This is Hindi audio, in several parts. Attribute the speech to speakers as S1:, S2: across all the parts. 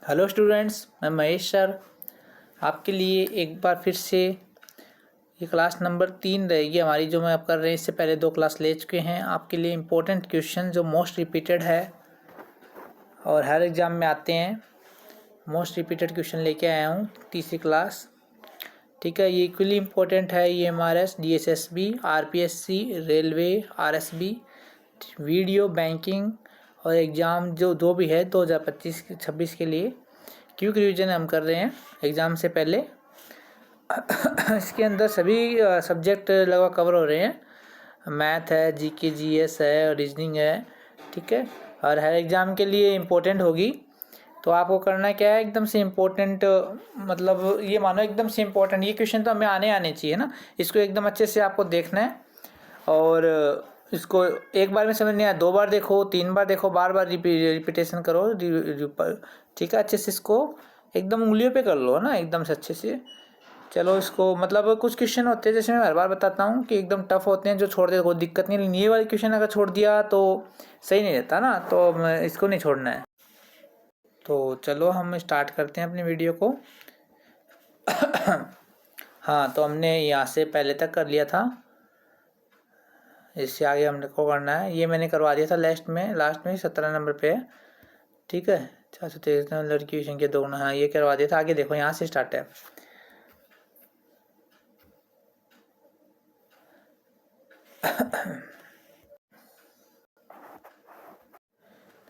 S1: हेलो स्टूडेंट्स, मैं महेश सर आपके लिए एक बार फिर से ये क्लास नंबर 3 रहेगी हमारी जो मैं आप कर रहे हैं। इससे पहले 2 क्लास ले चुके हैं। आपके लिए इम्पोर्टेंट क्वेश्चन जो मोस्ट रिपीटेड है और हर एग्ज़ाम में आते हैं, मोस्ट रिपीटेड क्वेश्चन लेके आया हूँ तीसरी क्लास। ठीक है, ये इक्वली इम्पोर्टेंट है। ये MRS, DSSB, RPSC, railway, RSB, video, banking और एग्ज़ाम जो भी है 2025-26 के लिए क्विक रिवीजन हम कर रहे हैं एग्ज़ाम से पहले। इसके अंदर सभी सब्जेक्ट लगभग कवर हो रहे हैं। मैथ है, जीके जीएस है, रीजनिंग है। ठीक है, और हर एग्ज़ाम के लिए इम्पोर्टेंट होगी। तो आपको करना क्या है, एकदम से इम्पोर्टेंट, मतलब ये मानो एकदम से इम्पोर्टेंट ये क्वेश्चन तो हमें आने चाहिए ना। इसको एकदम अच्छे से आपको देखना है और इसको एक बार में समझ नहीं आया 2 बार देखो, 3 बार देखो, बार बार रिपीटेशन करो। ठीक है, अच्छे से इसको एकदम उंगलियों पे कर लो ना, एकदम से अच्छे से। चलो इसको, मतलब कुछ क्वेश्चन होते हैं जैसे मैं हर बार बताता हूँ कि एकदम टफ होते हैं, जो छोड़ दे कोई दिक्कत नहीं। लेकिन ये वाले क्वेश्चन अगर छोड़ दिया तो सही नहीं रहता ना, तो इसको नहीं छोड़ना है। तो चलो हम स्टार्ट करते हैं अपनी वीडियो को। हाँ, तो हमने यहाँ से पहले तक कर लिया था, इससे आगे हमने को करना है। ये मैंने करवा दिया था लास्ट में 17 नंबर पे है। ठीक है, 423 लड़की संख्या 2 गुना, हाँ ये करवा दिया था। आगे देखो, यहाँ से स्टार्ट है।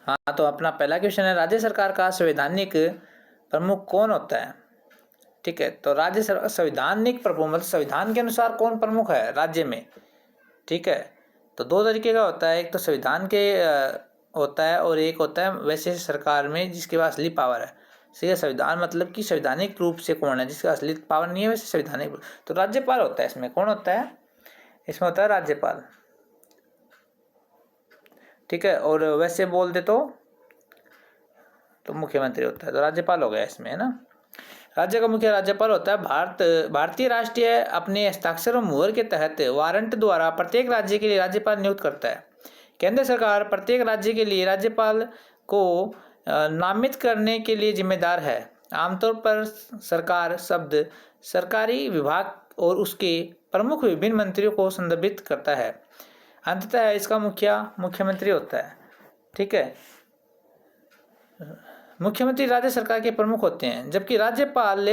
S1: हाँ, तो अपना पहला क्वेश्चन है, राज्य सरकार का संवैधानिक प्रमुख कौन होता है? ठीक है, तो संवैधानिक प्रमुख मतलब संविधान के अनुसार कौन प्रमुख है राज्य में? ठीक है, तो 2 तरीके का होता है। एक तो संविधान के होता है और एक होता है वैसे सरकार में जिसके पास असली पावर है। ठीक है, संविधान मतलब कि संवैधानिक रूप से कौन है, जिसका असली पावर नहीं है, वैसे संवैधानिक। तो राज्यपाल होता है। इसमें कौन होता है? इसमें होता है राज्यपाल। ठीक है, और वैसे बोल दे तो मुख्यमंत्री होता है। तो राज्यपाल हो गया इसमें, है ना। राज्य का मुखिया राज्यपाल होता है। भारतीय राष्ट्रीय अपने हस्ताक्षर और मुहर के तहत वारंट द्वारा प्रत्येक राज्य के लिए राज्यपाल नियुक्त करता है। केंद्र सरकार प्रत्येक राज्य के लिए राज्यपाल को नामित करने के लिए जिम्मेदार है। आमतौर पर सरकार शब्द सरकारी विभाग और उसके प्रमुख विभिन्न मंत्रियों को संदर्भित करता है। अंततः इसका मुखिया मुख्यमंत्री होता है। ठीक है, मुख्यमंत्री राज्य सरकार के प्रमुख होते हैं, जबकि राज्यपाल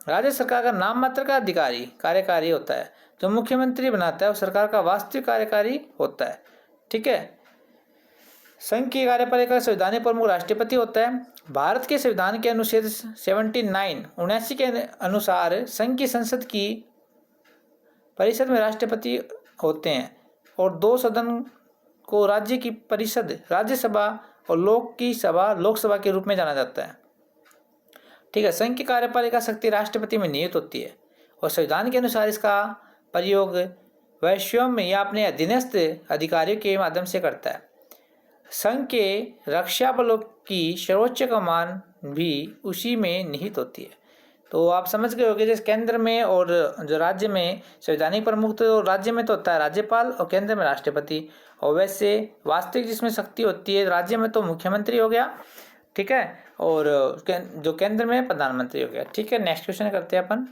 S1: राज्य सरकार का नाम मात्र का अधिकारी कार्यकारी होता है। जो मुख्यमंत्री बनाता है वो सरकार का वास्तविक कार्यकारी होता है। ठीक है, संघ की कार्यपालिका का संवैधानिक प्रमुख राष्ट्रपति होता है। भारत के संविधान के अनुच्छेद 79 के अनुसार संघ की संसद की परिषद में राष्ट्रपति होते हैं और 2 सदन को राज्य की परिषद राज्यसभा और लोकसभा के रूप में जाना जाता है। ठीक है, संघ की कार्यपालिका शक्ति राष्ट्रपति में नियुक्त होती है और संविधान के अनुसार इसका प्रयोग वह स्वयं या अपने अधीनस्थ अधिकारियों के माध्यम से करता है। संघ के रक्षा बलों की सर्वोच्च कमान भी उसी में निहित होती है। तो आप समझ गए होंगे, जैसे केंद्र में और जो राज्य में संवैधानिक प्रमुख, तो राज्य में तो होता है राज्यपाल और केंद्र में राष्ट्रपति। और वैसे वास्तविक जिसमें शक्ति होती है राज्य में तो मुख्यमंत्री हो गया। ठीक है, और जो केंद्र में प्रधानमंत्री हो गया। ठीक है, नेक्स्ट क्वेश्चन करते हैं अपन।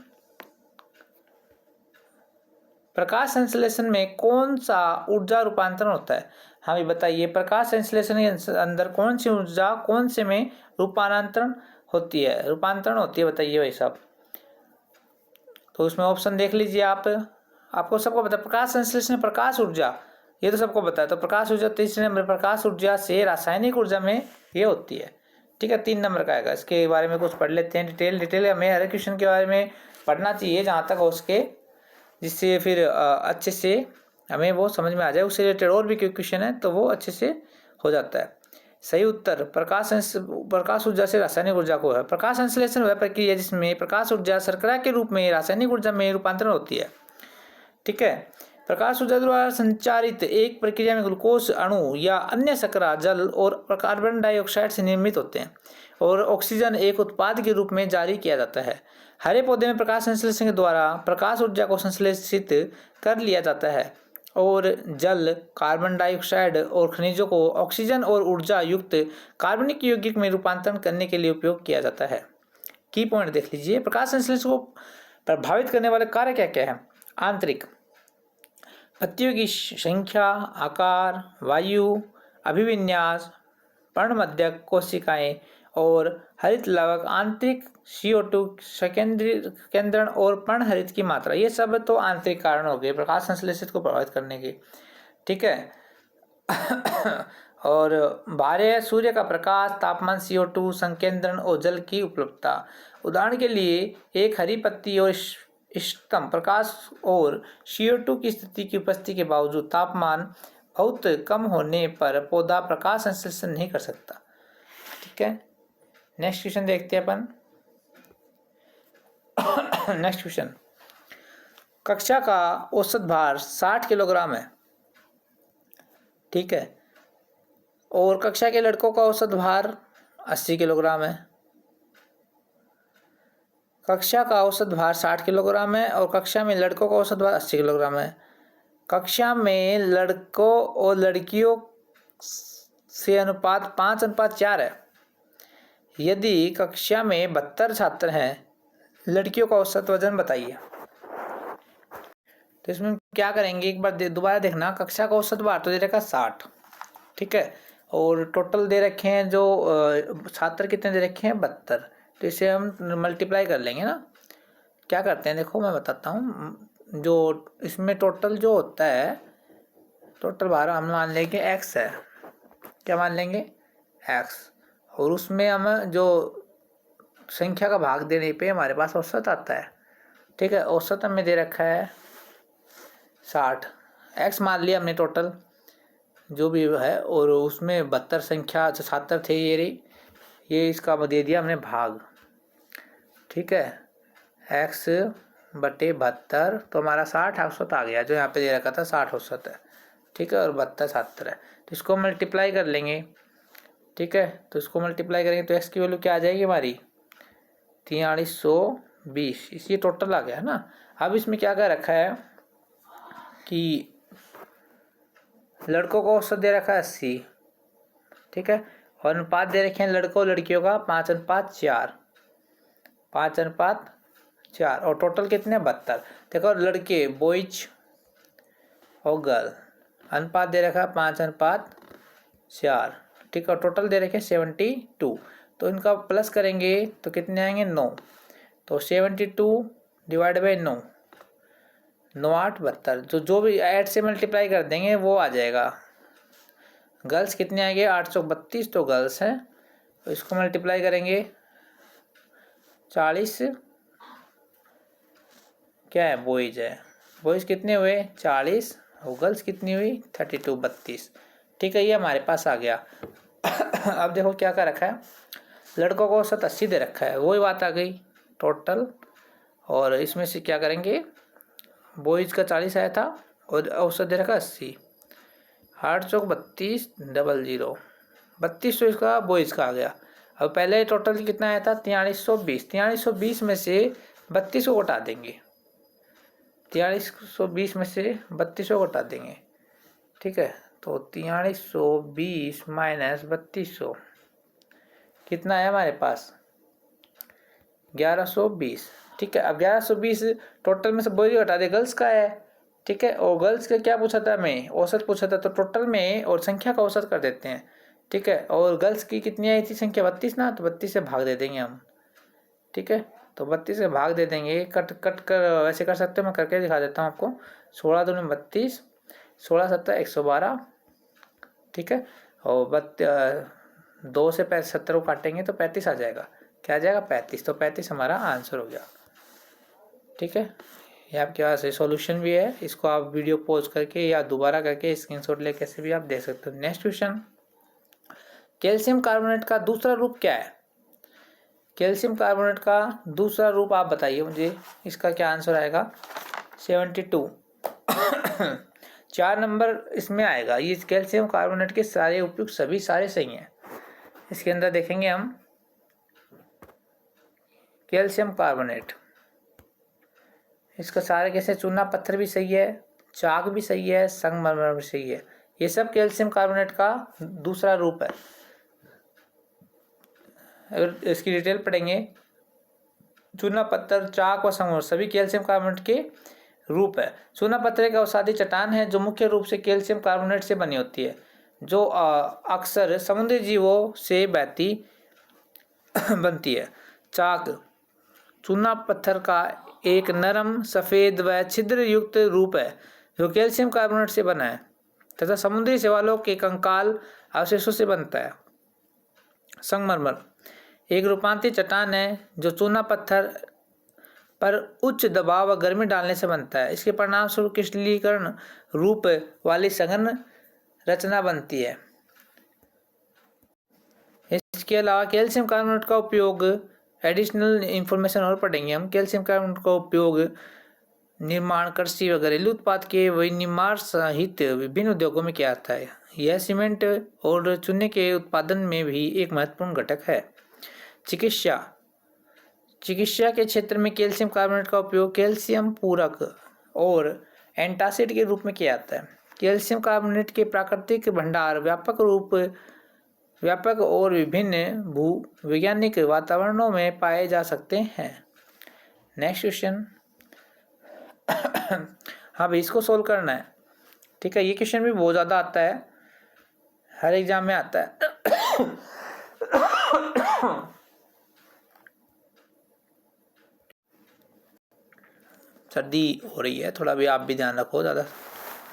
S1: प्रकाश संश्लेषण में कौन सा ऊर्जा रूपांतरण होता है? हमें बताइए, प्रकाश संश्लेषण के अंदर कौन सी ऊर्जा कौन से में रूपांतरण होती है, बताइए भाई साहब। तो उसमें ऑप्शन देख लीजिए आप, आपको सबको पता है प्रकाश संश्लेषण प्रकाश ऊर्जा, ये तो सबको पता है। तो प्रकाश ऊर्जा 3 नंबर, प्रकाश ऊर्जा से रासायनिक ऊर्जा में ये होती है। ठीक है, 3 नंबर का आएगा। इसके बारे में कुछ पढ़ लेते हैं डिटेल हमें हर क्वेश्चन के बारे में पढ़ना चाहिए जहाँ तक हो सके, जिससे फिर अच्छे से हमें वो समझ में आ जाए। उससे रिलेटेड और भी क्वेश्चन है तो वो अच्छे से हो जाता है। सही उत्तर प्रकाश ऊर्जा से रासायनिक ऊर्जा को है। प्रकाश संश्लेषण वह प्रक्रिया जिसमें प्रकाश ऊर्जा शर्करा के रूप में रासायनिक ऊर्जा में रूपांतरण होती है। ठीक है, प्रकाश ऊर्जा द्वारा संचालित एक प्रक्रिया में ग्लूकोज अणु या अन्य शर्करा जल और कार्बन डाइऑक्साइड से निर्मित होते हैं और ऑक्सीजन एक उत्पाद के रूप में जारी किया जाता है। हरे पौधे में प्रकाश संश्लेषण के द्वारा प्रकाश ऊर्जा को संश्लेषित कर लिया जाता है। और जल, कार्बन डाइऑक्साइड और खनिजों को ऑक्सीजन और ऊर्जा युक्त कार्बनिक यौगिक में रूपांतरण करने के लिए उपयोग किया जाता है। की पॉइंट देख लीजिए, प्रकाश संश्लेषण को प्रभावित करने वाले कार्य क्या क्या है। आंतरिक, पत्तियों की संख्या, आकार, वायु अभिविन्यास, पर्णमध्यक कोशिकाएं और हरित लवक, आंतरिक CO2 केंद्रण और पर्णहरित की मात्रा, ये सब तो आंतरिक कारण हो गए प्रकाश संश्लेषण को प्रभावित करने के। ठीक है। और बाह्य, सूर्य का प्रकाश, तापमान, CO2 संकेंद्रण और जल की उपलब्धता। उदाहरण के लिए एक हरी पत्ती और इष्टतम प्रकाश और CO2 की स्थिति की उपस्थिति के बावजूद तापमान बहुत कम होने पर पौधा प्रकाश संश्लेषण नहीं कर सकता। ठीक है, नेक्स्ट क्वेश्चन देखते हैं अपन। नेक्स्ट क्वेश्चन, कक्षा का औसत भार 60 किलोग्राम है। ठीक है, और कक्षा के लड़कों का औसत भार 80 किलोग्राम है। कक्षा का औसत भार 60 किलोग्राम है और कक्षा में लड़कों का औसत भार 80 किलोग्राम है। कक्षा में लड़कों और लड़कियों से अनुपात 5:4 है। यदि कक्षा में 72 छात्र हैं, लड़कियों का औसत वजन बताइए। तो इसमें क्या करेंगे, एक बार दोबारा देखना। कक्षा का औसत भार तो दे रखा 60, ठीक है, और टोटल दे रखे हैं जो छात्र कितने दे रखे हैं 72, तो इसे हम मल्टीप्लाई कर लेंगे ना। क्या करते हैं देखो मैं बताता हूँ। जो इसमें टोटल जो होता है, टोटल भार हम मान लेंगे x है। क्या मान लेंगे, x, और उसमें हम जो संख्या का भाग देने पे हमारे पास औसत आता है। ठीक है, औसत हमें दे रखा है 60, x मान लिया हमने टोटल जो भी है, और उसमें 72 संख्या छात्र थे ये इसका दे दिया हमने भाग। ठीक है, x/72, तो हमारा 60 औसत आ गया, जो यहाँ पे दे रखा था 60 औसत है। ठीक है, और 72 छात्र है, तो इसको मल्टीप्लाई कर लेंगे। ठीक है, तो इसको मल्टीप्लाई करेंगे तो x की वैल्यू क्या आ जाएगी हमारी 4320, इसी टोटल आ गया है ना। अब इसमें क्या क्या रखा है कि लड़कों को औसत दे रखा है 80। ठीक है, और अनुपात दे रखे हैं लड़कों लड़कियों का 5:4, 5:4, और टोटल कितने 72। देखो लड़के बॉयज और गर्ल, अनुपात दे रखा है 5:4। ठीक है, टोटल दे रखे 72, तो इनका प्लस करेंगे तो कितने आएंगे 9, तो 72 डिवाइड बाई 9, 9×8 = 72, जो भी 8 से मल्टीप्लाई कर देंगे वो आ जाएगा। गर्ल्स कितने आएंगे 832, तो गर्ल्स हैं, तो इसको मल्टीप्लाई करेंगे 40, क्या है बॉयज है, बॉयज कितने हुए 40, और गर्ल्स कितनी हुई 32, 32। ठीक है, ये हमारे पास आ गया। अब देखो क्या क्या रखा है, लड़कों को औसत 80 दे रखा है, वही बात आ गई टोटल, और इसमें से क्या करेंगे, बॉयज का 40 आया था और औसत दे रखा 80, 8×32 00, 3200 इसका बॉयज का आ गया। अब पहले टोटल कितना आया था 4320, 4320 में से 32 को घटा देंगे, 4320 में से 32 को घटा देंगे। ठीक है, तो 4320 माइनस 3200 कितना है हमारे पास 1120। ठीक है, अब 1120 टोटल में से बॉयज घटा दे, गर्ल्स का है। ठीक है, और गर्ल्स का क्या पूछा था हमें, औसत पूछा था, तो टोटल में और संख्या का औसत कर देते हैं। ठीक है, और गर्ल्स की कितनी आई थी संख्या 32 ना, तो 32 से भाग दे देंगे हम। ठीक है, तो 32 से भाग दे देंगे, कट कर वैसे कर सकते हो, मैं करके दिखा देता हूँ आपको। 16 दूनी 32, 16 7 112। ठीक है, और 2 से 70 को काटेंगे तो 35 आ जाएगा। क्या आ जाएगा 35, तो 35 हमारा आंसर हो गया। ठीक है, ये आपके पास सॉल्यूशन भी है, इसको आप वीडियो पॉज करके या दोबारा करके स्क्रीनशॉट लेके कैसे भी आप देख सकते हो। नेक्स्ट क्वेश्चन, कैल्शियम कार्बोनेट का दूसरा रूप क्या है। कैल्शियम कार्बोनेट का दूसरा रूप आप बताइए मुझे, इसका क्या आंसर आएगा 72। 4 नंबर इसमें आएगा। ये कैल्शियम कार्बोनेट के सारे उपयुक्त सभी सारे सही हैं। इसके अंदर देखेंगे हम कैल्शियम कार्बोनेट, इसका सारे कैसे, चूना पत्थर भी सही है, चाक भी सही है, संगमरमर भी सही है। ये सब कैल्शियम कार्बोनेट का दूसरा रूप है। अगर इसकी डिटेल पढ़ेंगे, चूना पत्थर, चाक व संगमरमर सभी कैल्शियम कार्बोनेट के रूप है। चूना पत्थर एक अवसादी चट्टान है जो मुख्य रूप से कैल्शियम कार्बोनेट से बनी होती है, जो अक्सर समुद्री जीवों से बहती बनती है। चाक चूना पत्थर का एक नरम, सफेद व छिद्र युक्त रूप है जो कैल्शियम कार्बोनेट से बना है तथा समुद्री शैवालों के कंकाल अवशेषों से बनता है। संगमरमर एक रूपांतरित चट्टान है जो चूना पत्थर पर उच्च दबाव व गर्मी डालने से बनता है। इसके परिणाम स्वरूप क्रिस्टलीकरण रूप वाली सघन रचना बनती है। इसके अलावा कैल्शियम कार्बोनेट का उपयोग, एडिशनल इंफॉर्मेशन और पढ़ेंगे हम, कैल्शियम कार्बोनेट का उपयोग निर्माण, कृषि व घरेलू उत्पाद के विनिर्माण सहित विभिन्न उद्योगों में किया जाता है। यह सीमेंट और चूने के उत्पादन में भी एक महत्वपूर्ण घटक है। चिकित्सा के क्षेत्र में कैल्शियम कार्बोनेट का उपयोग कैल्शियम पूरक और एंटासिड के रूप में किया जाता है। कैल्शियम कार्बोनेट के प्राकृतिक भंडार व्यापक और विभिन्न भूवैज्ञानिक वातावरणों में पाए जा सकते हैं। Next question. हाँ भाई, इसको सोल्व करना है। ठीक है, ये क्वेश्चन भी बहुत ज़्यादा आता है, हर एग्जाम में आता है। सर्दी हो रही है थोड़ा, भी आप भी ध्यान रखो, ज़्यादा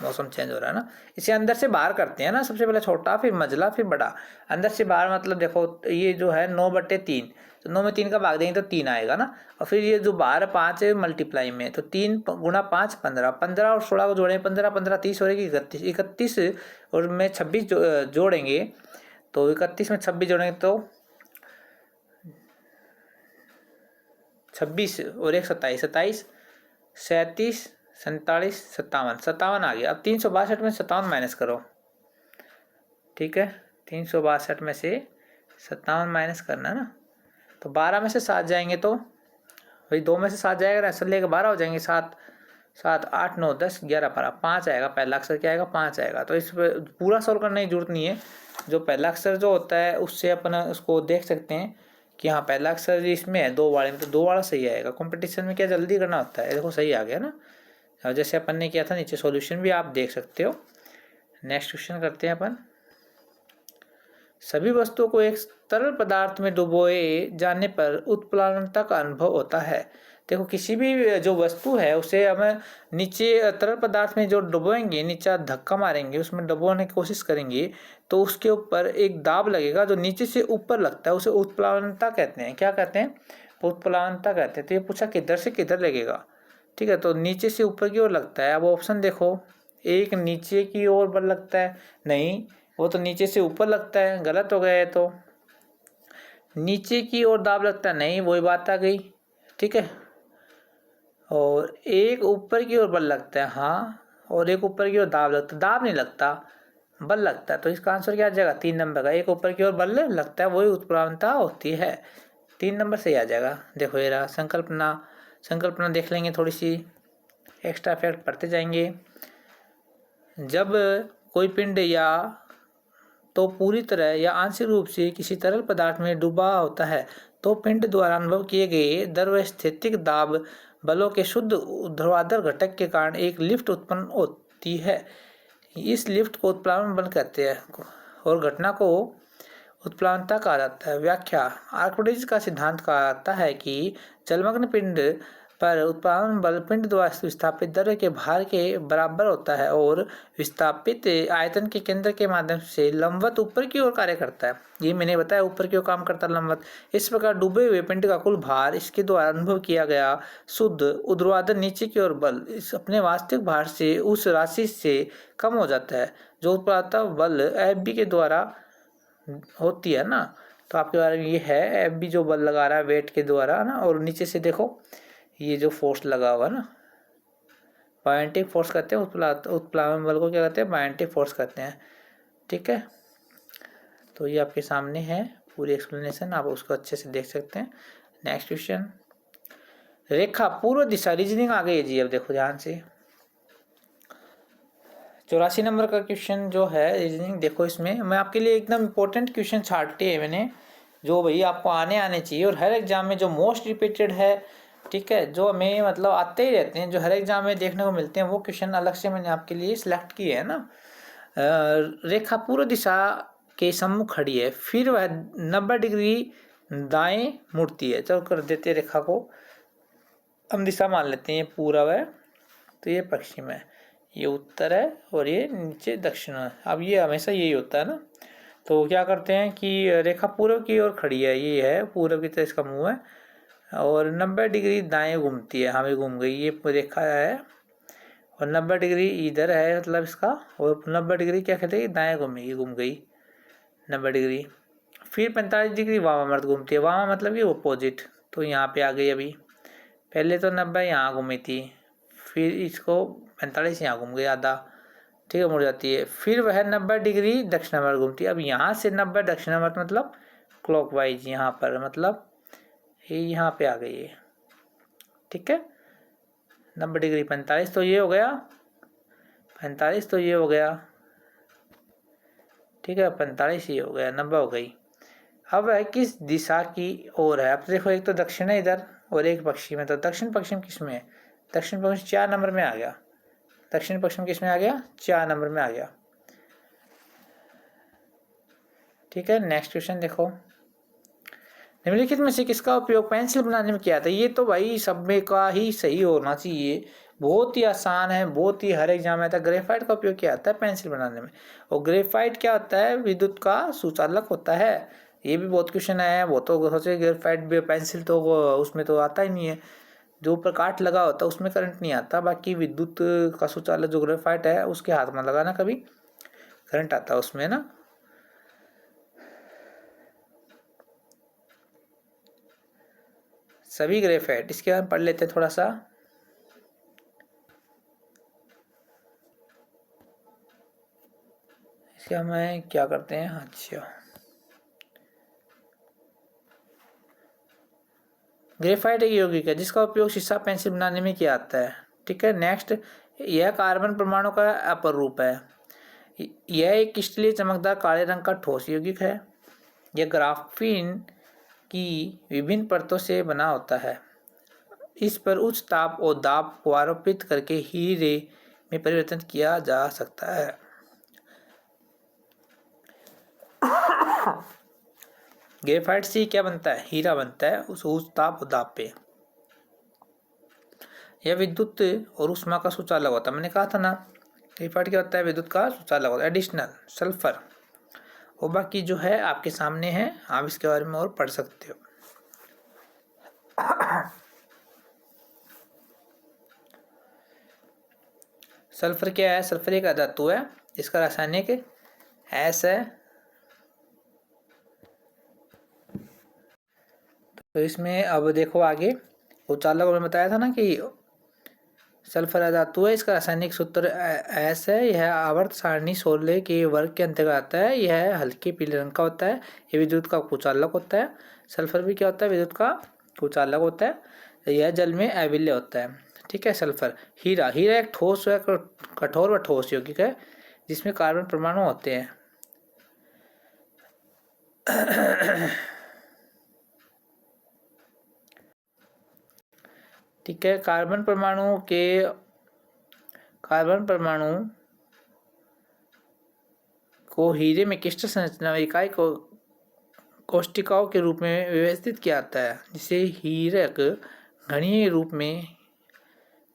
S1: मौसम चेंज हो रहा है ना। इसे अंदर से बाहर करते हैं ना, सबसे पहले छोटा, फिर मझला, फिर बड़ा। अंदर से बाहर मतलब देखो, ये जो है 9/3, तो 9 में 3 का भाग देंगे तो 3 आएगा ना। और फिर ये जो बाहर 5 है मल्टीप्लाई में, तो 3 गुणा 5 15, 15 और 16 को जोड़ेंगे, 15 15 30 हो जाएगी 31, 31 और में 26 जोड़ेंगे, तो 31 में 26 जोड़ेंगे तो 26 और 1 27, 27 37 47 57, 57 आ गया। अब 362 में 57 माइनस करो। ठीक है, 362 में से 57 माइनस करना है ना, तो 12 में से 7 जाएंगे, तो भाई 2 में से 7 जाएगा, ऐसा लेकर 12 हो जाएंगे। 7 7 8 9 10 11 12, 5 आएगा। पहला अक्षर क्या आएगा? 5 आएगा। तो इस पर पूरा सॉल्व करने की जरूरत नहीं है, जो पहला अक्षर जो होता है उससे अपन उसको देख सकते हैं कि हाँ पहला अक्षर इसमें है 2 वाले में, तो 2 वाला सही आएगा। कंपटीशन में क्या जल्दी करना होता है, देखो सही आ गया ना। अब जैसे अपन ने किया था, नीचे सॉल्यूशन भी आप देख सकते हो। नेक्स्ट क्वेश्चन करते हैं अपन। सभी वस्तुओं को एक तरल पदार्थ में डुबोए जाने पर उत्प्लावनता का अनुभव होता है। देखो, किसी भी जो वस्तु है उसे हमें नीचे तरल पदार्थ में जो डुबोएंगे, नीचे धक्का मारेंगे, उसमें डुबोने की कोशिश करेंगे, तो उसके ऊपर एक दाब लगेगा जो नीचे से ऊपर लगता है, उसे उत्प्लावनता कहते हैं। क्या कहते हैं? उत्प्लावनता कहते हैं। तो ये पूछा किधर से किधर लगेगा। ठीक है, तो नीचे से ऊपर की ओर लगता है। अब ऑप्शन देखो, एक नीचे की ओर बल लगता है, नहीं, वो तो नीचे से ऊपर लगता है, गलत हो गया है। तो नीचे की ओर दाब लगता है, नहीं, वही बात आ गई। ठीक है, और एक ऊपर की ओर बल लगता है, हाँ, और एक ऊपर की ओर दाब लगता है, दाब नहीं लगता, बल लगता है। तो इसका आंसर क्या आ जाएगा? 3 नंबर का। एक ऊपर की ओर बल लगता है, वही उत्प्लावनता होती है। 3 नंबर से आ जाएगा। देखो ये रहा संकल्पना देख लेंगे, थोड़ी सी एक्स्ट्रा फैक्ट पढ़ते जाएंगे। जब कोई पिंड या तो पूरी तरह या आंशिक रूप से किसी तरल पदार्थ में डूबा होता है, तो पिंड द्वारा अनुभव किए गए द्रवस्थैतिक दाब बलों के शुद्ध ऊर्ध्वाधर घटक के कारण एक लिफ्ट उत्पन्न होती है। इस लिफ्ट को उत्प्लावन बल कहते हैं और घटना को उत्प्लावनता कहा जाता है। व्याख्या। आर्किमिडीज का सिद्धांत कहा जाता है कि जलमग्न पिंड पर उत्प्लावन बल पिंड द्वारा विस्थापित द्रव्य के भार के बराबर होता है और विस्थापित आयतन के केंद्र के माध्यम से लंबवत ऊपर की ओर कार्य करता है। ये मैंने बताया, ऊपर की ओर काम करता है लंबवत। इस प्रकार डूबे हुए पिंड का कुल भार इसके द्वारा अनुभव किया गया शुद्ध ऊर्ध्वाधर नीचे की ओर बल इस अपने वास्तविक भार से उस राशि से कम हो जाता है जो उत्प्लावनता बल एफ के द्वारा होती है ना। तो आपके बारे में ये है, एफ बी जो बल लगा रहा है वेट के द्वारा ना, और नीचे से देखो ये जो फोर्स लगा हुआ ना, बायोटिक फोर्स कहते हैं। उत्प्लावन बल को क्या कहते हैं? बायोटिक फोर्स कहते हैं। ठीक है, तो ये आपके सामने है पूरी एक्सप्लेनेशन, आप उसको अच्छे से देख सकते हैं। Next question. रेखा पूर्व दिशा, रीजनिंग आ गई है जी। अब देखो ध्यान से, 84 नंबर का क्वेश्चन जो है रीजनिंग, देखो इसमें मैं आपके लिए एकदम इम्पोर्टेंट क्वेश्चन छांटे हैं मैंने, जो भाई आपको आने चाहिए और हर एग्जाम में जो मोस्ट रिपीटेड है, ठीक है, जो हमें मतलब आते ही रहते हैं, जो हर एग्जाम में देखने को मिलते हैं, वो क्वेश्चन अलग से मैंने आपके लिए सिलेक्ट किए है ना। रेखा पूर्व दिशा के सम्मुख खड़ी है, फिर वह 90 डिग्री दाएं मुड़ती है। चलो कर देते हैं रेखा को, हम दिशा मान लेते हैं, ये पूर्व है तो ये पश्चिम है, ये उत्तर है और ये नीचे दक्षिण है। अब ये हमेशा यही होता है ना, तो क्या करते हैं कि रेखा पूर्व की ओर खड़ी है, ये है पूर्व की तरफ इसका मुंह है, और 90 डिग्री दाएं घूमती है, हमें घूम गई ये रेखा है, और 90 डिग्री इधर है मतलब इसका, और 90 डिग्री क्या कहते हैं दाएं घूमेगी, घूम गई 90 डिग्री। फिर 45 डिग्री वामावर्त घूमती है, वामा मतलब कि अपोजिट, तो यहाँ पे आ गई। अभी पहले तो 90 यहाँ घूमी थी, फिर इसको 45 यहाँ घूम गई आधा, ठीक है, मुड़ जाती है। फिर वह 90 डिग्री दक्षिणावर्त घूमती है। अब यहाँ से 90 दक्षिणावर्त मतलब क्लॉकवाइज, यहाँ पर मतलब ये यहाँ पे आ गई है, ठीक है। 90 डिग्री 45 तो ये हो गया, 45 तो ये हो गया, ठीक है, 45 ये हो गया, 90 हो गई। अब वह किस दिशा की ओर है? अब देखो एक तो दक्षिण है इधर और एक पश्चिम है, तो दक्षिण पश्चिम किस में है? दक्षिण पश्चिम 4 नंबर में आ गया, दक्षिण पश्चिम किस में आ गया? 4 नंबर में आ गया, ठीक है। नेक्स्ट क्वेश्चन देखो, निम्नलिखित में से किसका उपयोग पेंसिल बनाने में किया था? ये तो भाई सब में का ही सही होना चाहिए, बहुत ही आसान है, बहुत ही हर एग्जाम में आता है। ग्रेफाइट का उपयोग किया जाता है पेंसिल बनाने में, और ग्रेफाइट क्या होता है? विद्युत का सुचालक होता है। ये भी बहुत क्वेश्चन आया है, वो तो सोचे ग्रेफाइट पेंसिल तो उसमें तो आता ही नहीं है, जो ऊपर काट लगा होता है उसमें करंट नहीं आता, बाकी विद्युत का सुचालक जो ग्रेफाइट है उसके हाथ में लगाना कभी करंट आता है उसमें ना। सभी ग्रेफाइट, इसके बारे में पढ़ लेते हैं थोड़ा सा। इसके हमें क्या करते हैं, अच्छा, ग्रेफाइट एक यौगिक है जिसका उपयोग शीशा पेंसिल बनाने में किया जाता है, ठीक है। नेक्स्ट, यह कार्बन परमाणु का अपर रूप है। यह एक क्रिस्टलीय चमकदार काले रंग का ठोस यौगिक है। यह ग्राफीन की विभिन्न परतों से बना होता है। इस पर उच्च ताप और दाब को आरोपित करके हीरे में परिवर्तन किया जा सकता है। ग्रेफाइट से क्या बनता है? हीरा बनता है उस उच्च ताप और दाब पे। यह विद्युत और ऊष्मा का सुचालक होता है, मैंने कहा था ना, ग्रेफाइट क्या होता है? विद्युत का सुचालक होता है। एडिशनल सल्फर, और बाकी जो है आपके सामने है, आप इसके बारे में और पढ़ सकते हो। सल्फर क्या है? सल्फर एक अधातु है, इसका रासायनिक एस है। तो इसमें अब देखो आगे, उचालक में बताया था ना कि सल्फर अधातु है, इसका रासायनिक सूत्र एस है। यह आवर्त सारणी 16 के वर्ग के अंतर्गत आता है। यह हल्के पीले रंग का होता है। ये विद्युत का कुचालक होता है। सल्फर भी क्या होता है? विद्युत का कुचालक होता है। यह जल में अविलय होता है, ठीक है। सल्फर, हीरा, हीरा एक ठोस है, कठोर व ठोस यौगिक है जिसमें कार्बन परमाणु होते हैं। ठीक है, कार्बन परमाणु को हीरे में क्रिस्टल संरचना इकाई को कोष्टिकाओं के रूप में व्यवस्थित किया जाता है, जिसे हीरक घनीय रूप में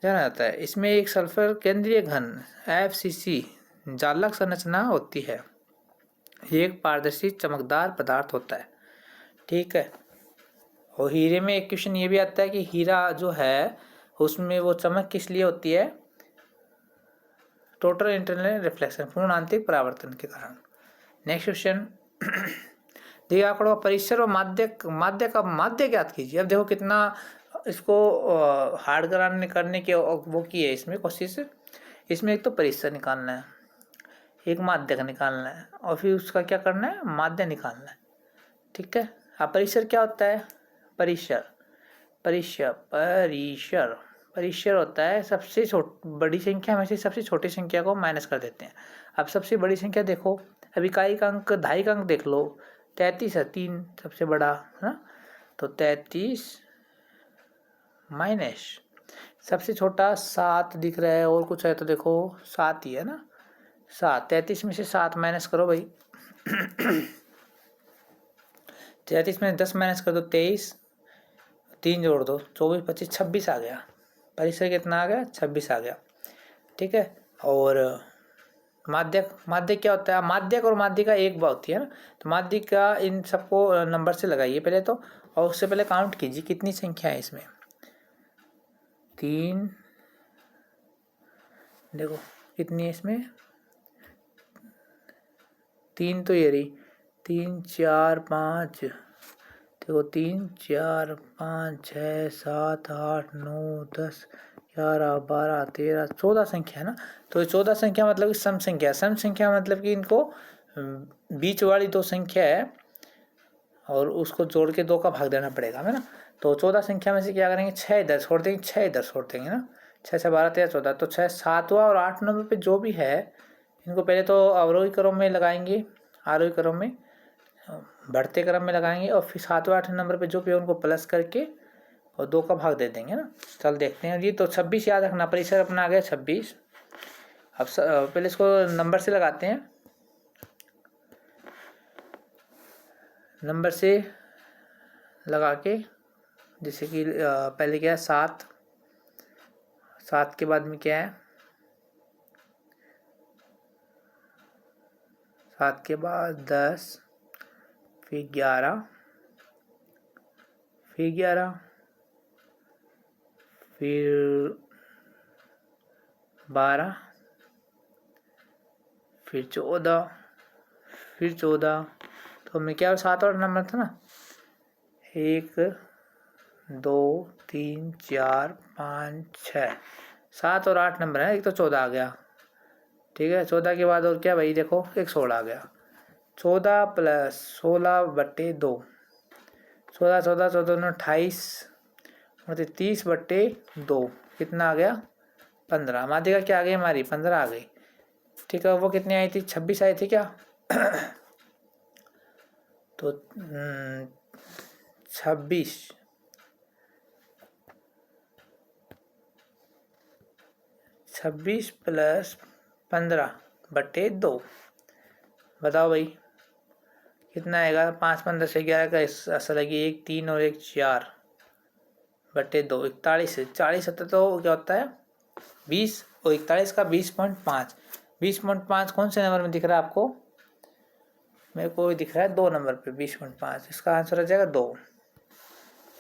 S1: जाना जाता है। इसमें एक सल्फर केंद्रीय घन FCC जालक संरचना होती है। ये एक पारदर्शी चमकदार पदार्थ होता है, ठीक है। और हीरे में एक क्वेश्चन ये भी आता है कि हीरा जो है उसमें वो चमक किस लिए होती है? टोटल इंटरनल रिफ्लेक्शन, पूर्ण आंतरिक परावर्तन के कारण। नेक्स्ट क्वेश्चन, देखिए आंकड़ों परिसर और माध्य ज्ञात कीजिए। अब देखो कितना इसको हार्ड करने के वो की है इसमें कोशिश। इसमें एक तो परिसर निकालना है, एक माध्य का निकालना है, और फिर उसका क्या करना है? माध्य निकालना है, ठीक है। अब परिसर क्या होता है? परिसर परिचय होता है सबसे बड़ी संख्या में से सबसे छोटी संख्या को माइनस कर देते हैं। अब सबसे बड़ी संख्या देखो, अब इकाई का अंक दहाई का अंक देख लो, 33 है, 3 सबसे बड़ा है ना, तो 33 माइनस सबसे छोटा 7 दिख रहा है, और कुछ है तो देखो 7 ही है ना, 7, 33 में से 7 माइनस करो भाई 33 में 10 माइनस कर दो 23, 3 जोड़ दो 24, 25, 26 आ गया। परिचय कितना आ गया? 26 आ गया। ठीक है। और माध्यक क्या होता है? माध्यक और माध्यिका एक बात होती है ना, तो माध्यिका इन सबको नंबर से लगाइए पहले तो, और उससे पहले काउंट कीजिए कितनी संख्या है इसमें। 3 देखो कितनी है इसमें, 3 तो ये रही, 3 4 5 देखो, 3 4 5 6 7 8 9 10 11 12 13 14 संख्या है ना, तो 14 संख्या मतलब कि सम संख्या, सम संख्या मतलब कि इनको बीच वाली 2 संख्या है और उसको जोड़ के 2 का भाग देना पड़ेगा है ना। तो 14 संख्या में से क्या करेंगे, 6 इधर छोड़ देंगे, 6 इधर छोड़ देंगे ना, 6 से 12 13 14, तो 6 7वां और 8 नंबर पे जो भी है इनको पहले तो अवरोही क्रम में लगाएंगे, आरोही क्रम में, बढ़ते क्रम में लगाएंगे, और फिर 7वें 8वें नंबर पे जो भी है उनको प्लस करके और 2 का भाग दे देंगे ना। चल देखते हैं जी। तो 26 याद रखना, परिचय अपना आ गया 26। अब पहले इसको नंबर से लगाते हैं, नंबर से लगा के, जैसे कि पहले क्या है 7, 7 के बाद में क्या है, 7 के बाद 10, फिर 11, फिर 11, फिर 12, फिर 14, फिर 14, तो हमें क्या 7 और नंबर था ना, 1 2 3 4 5 6 7 और 8 नंबर है, एक तो 14 आ गया। ठीक है, 14 के बाद और क्या भाई, देखो एक 16 आ गया, 14 प्लस 16 बट्टे 2, 16 14 14 28, मतलब 30 बट्टे 2 कितना आ गया, 15। माध्यिका क्या आ गई हमारी, 15 आ गई। ठीक है, वो कितनी आई थी, 26 आई थी क्या तो 26 प्लस 15 बट्टे 2, बताओ भाई कितना आएगा। 5 15 से 11 का असल है कि 1 3 और 1 4 बट्टे 2, 41 है। 40 होता तो क्या होता है 20, और 41 का 20.5, 20.5 कौन से नंबर में दिख रहा है आपको, मेरे को दिख रहा है 2 नंबर पे 20.5, इसका आंसर आ जाएगा 2,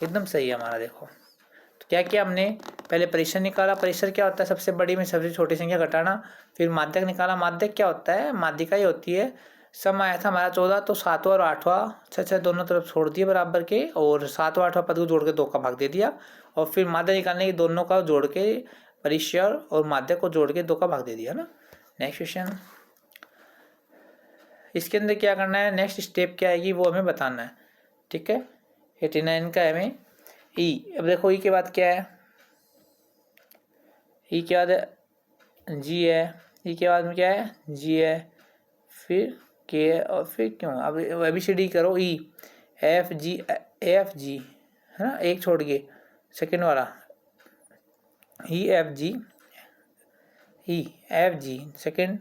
S1: एकदम सही है हमारा। देखो तो क्या किया हमने, पहले परिचय निकाला, परिचय क्या होता है सबसे बड़ी में सबसे छोटी संख्या घटाना, फिर माध्यक निकाला, माध्यक क्या होता है, माध्यिका ही होती है। सम आया था हमारा 14, तो 7वां और 8वां 6 दोनों तरफ छोड़ दिए बराबर के, और 7वां 8वां पद को जोड़ के 2 का भाग दे दिया, और फिर माध्यक निकालने के दोनों का जोड़ के परिचय और माध्यक को जोड़ के 2 का भाग दे दिया ना। नेक्स्ट क्वेश्चन, इसके अंदर क्या करना है, नेक्स्ट स्टेप क्या आएगी वो हमें बताना है। ठीक है, 89 का हमें ई। अब देखो ई के बाद क्या है, ई के बाद जी है, ई के बाद में क्या है जी है, फिर के है, और फिर क्यों, अब ABCD करो, ई एफ जी है ना, एक छोड़ के सेकंड वाला E F G second,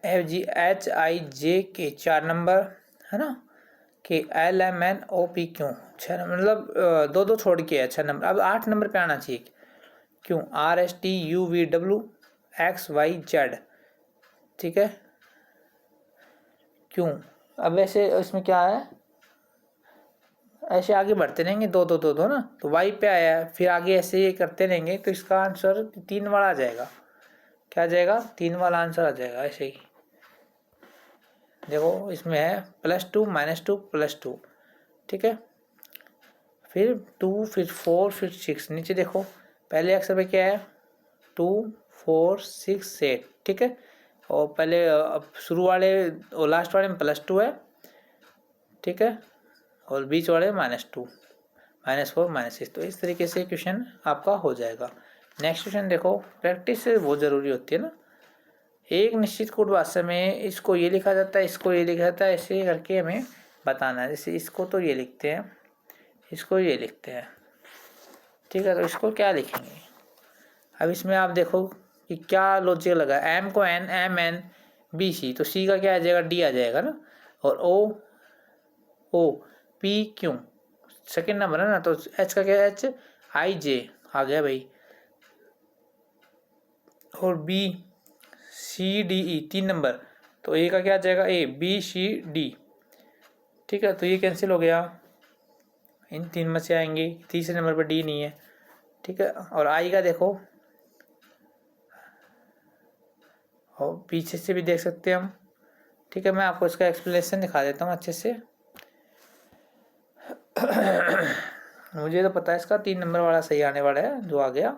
S1: FG HIJ के 4 नंबर है ना, के LMNOP क्यों 6 नंबर, मतलब 2 छोड़ के है 6 नंबर। अब 8 नंबर पे आना चाहिए, क्यों RSTUVWXYZ। ठीक है, क्यों, अब ऐसे इसमें क्या है, ऐसे आगे बढ़ते रहेंगे 2 2 2 2 ना, तो वाई पे आया है, फिर आगे ऐसे ये करते रहेंगे, तो इसका आंसर 3 वाला आ जाएगा। क्या आ जाएगा, 3 वाला आंसर आ जाएगा ऐसे ही। देखो इसमें है +2 -2 +2। ठीक है, फिर 2 फिर 4 फिर 6, नीचे देखो पहले अक्षर पे क्या है 2 4 6 8। ठीक है, और पहले शुरू वाले और लास्ट वाले में +2 है। ठीक है, और बीच वाले में -2, -4 -6। तो इस तरीके से क्वेश्चन आपका हो जाएगा। नेक्स्ट क्वेश्चन देखो, प्रैक्टिस बहुत ज़रूरी होती है ना। एक निश्चित कोड भाषा में इसको ये लिखा जाता है, इसको ये लिखा जाता है, ऐसे करके हमें बताना है। जैसे इसको तो ये लिखते हैं, इसको ये लिखते हैं, ठीक है। तो इसको क्या लिखेंगे? अब इसमें आप देखो कि क्या लॉजिक लगा। एम को N, M N, B C, तो सी का क्या आ जाएगा? डी आ जाएगा ना। और O O P Q second number है ना, तो एच का क्या? एच आई जे आ गया भाई। और B C D E 3 number, तो ए का क्या आ जाएगा? ए, बी सी डी, ठीक है। तो ये कैंसिल हो गया, इन 3 में से आएंगे। तीसरे नंबर पर डी नहीं है, ठीक है। और आई का देखो, और पीछे से भी देख सकते हैं हम, ठीक है। मैं आपको इसका एक्सप्लेनेशन दिखा देता हूँ अच्छे से। मुझे तो पता है इसका 3 नंबर वाला सही आने वाला है जो आ गया।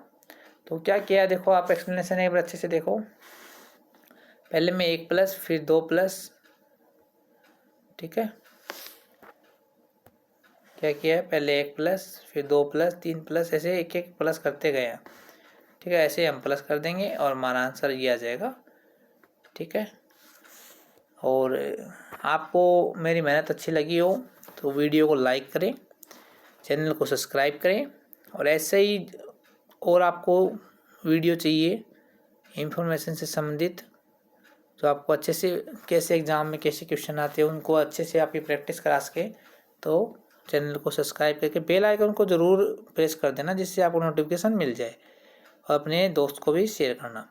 S1: तो क्या किया है देखो, आप एक्सप्लेनेशन एक बार अच्छे से देखो। पहले में 1 प्लस, फिर 2 प्लस, ठीक है। क्या किया है? पहले 1 प्लस, फिर 2 प्लस, 3 प्लस, ऐसे एक एक प्लस करते गए हैं, ठीक है। ऐसे हम प्लस कर देंगे और हमारा आंसर ये आ जाएगा, ठीक है। और आपको मेरी मेहनत अच्छी लगी हो तो वीडियो को लाइक करें, चैनल को सब्सक्राइब करें। और ऐसे ही और आपको वीडियो चाहिए इंफॉर्मेशन से संबंधित, जो आपको अच्छे से कैसे एग्ज़ाम में कैसे क्वेश्चन आते हैं उनको अच्छे से आपकी प्रैक्टिस करा सके, तो चैनल को सब्सक्राइब करके बेल आइकन को ज़रूर प्रेस कर देना, जिससे आपको नोटिफिकेशन मिल जाए। और अपने दोस्त को भी शेयर करना।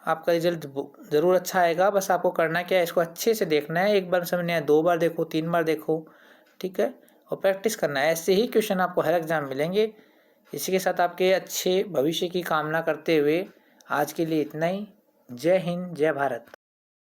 S1: आपका रिजल्ट ज़रूर अच्छा आएगा। बस आपको करना क्या है, इसको अच्छे से देखना है। एक बार समझ नहीं आया 2 बार देखो, 3 बार देखो, ठीक है। और प्रैक्टिस करना है। ऐसे ही क्वेश्चन आपको हर एग्ज़ाम मिलेंगे। इसी के साथ आपके अच्छे भविष्य की कामना करते हुए आज के लिए इतना ही। जय हिंद, जय भारत।